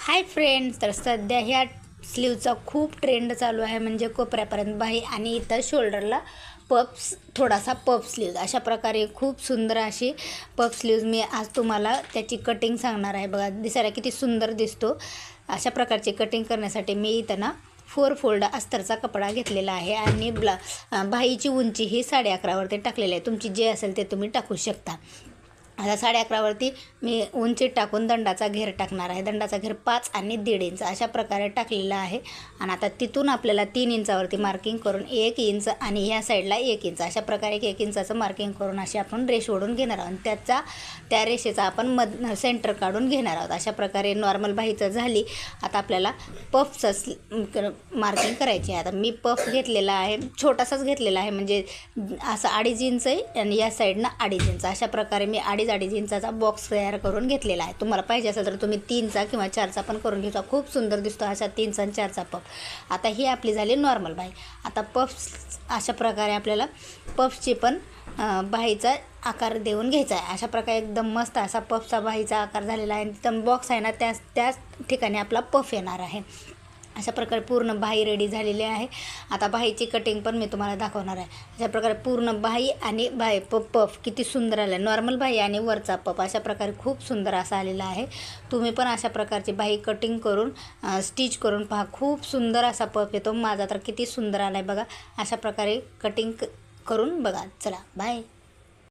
Hi friends, तर सध्या ह्या स्लीवचा खूप ट्रेंड चालू आहे, म्हणजे कोपऱ्यापर्यंत बाही आणि इथं शोल्डरला पफ्स, थोडासा पफ स्लीव्ज अशा प्रकारे खूप सुंदर अशी पफ स्लीव्ज मी आज तुम्हाला त्याची कटिंग सांगणार आहे. बघा दिसायला किती सुंदर दिसतो. अशा प्रकारची कटिंग करण्यासाठी मी इथं ना 4 फोल्ड अस्तरचा कपडा घेतलेला आहे आणि बाहीची उंची ही 11.5वरती टाकलेली आहे. तुमची जे असेल ते तुम्ही टाकू शकता. आता 11.5वरती मी उंची टाकून दंडाचा घेर टाकणार आहे. दंडाचा घेर 5 आणि 1.5 इंच अशा प्रकारे टाकलेला आहे. आणि आता तिथून आपल्याला 3 इंचावरती मार्किंग करून 1 इंच आणि ह्या साईडला 1 इंच अशा प्रकारे 1 इंचाचं मार्किंग करून अशी आपण रेष ओढून घेणार आहोत. त्या रेषेचा आपण सेंटर काढून घेणार आहोत. अशा प्रकारे नॉर्मल बाहीचं झाली. आता आपल्याला पफचं मार्किंग करायची आहे. आता मी पफ घेतलेला आहे, छोटासाच घेतलेला आहे, म्हणजे असं 2.5 इंच आहे आणि या साईडनं 2.5 इंच अशा प्रकारे मी 2.5 इंचाचा बॉक्स तयार करून घेतलेला आहे. तुम्हाला पाहिजे असेल तर तुम्ही 3चा किंवा 4चा पण करून घ्यायचा. खूप सुंदर दिसतो अशा 3चा आणि 4चा पफ. आता ही आपली झाली नॉर्मल बाही. आता पफ्स अशा प्रकारे आपल्याला पफची पण बाहीचा आकार देऊन घ्यायचा आहे. अशा प्रकारे एकदम मस्त असा पफचा बाहीचा आकार झालेला आहे. एकदम बॉक्स आहे ना, त्याच ठिकाणी आपला पफ येणार आहे. अशा प्रकारे पूर्ण बाही रेडी झालेली आहे. आता बाहीची कटिंग पण मी तुम्हाला दाखवणार आहे. अशा प्रकारे पूर्ण बाही आणि पफ किती सुंदर आलं. नॉर्मल बाही आणि वरचा पफ अशा प्रकारे खूप सुंदर असा आलेला आहे. तुम्ही पण अशा प्रकारची बाही कटिंग करून स्टिच करून पहा. खूप सुंदर असा पफ येतो. माझा तर किती सुंदर आला आहे बघा. अशा प्रकारे कटिंग करून बघा. चला बाय.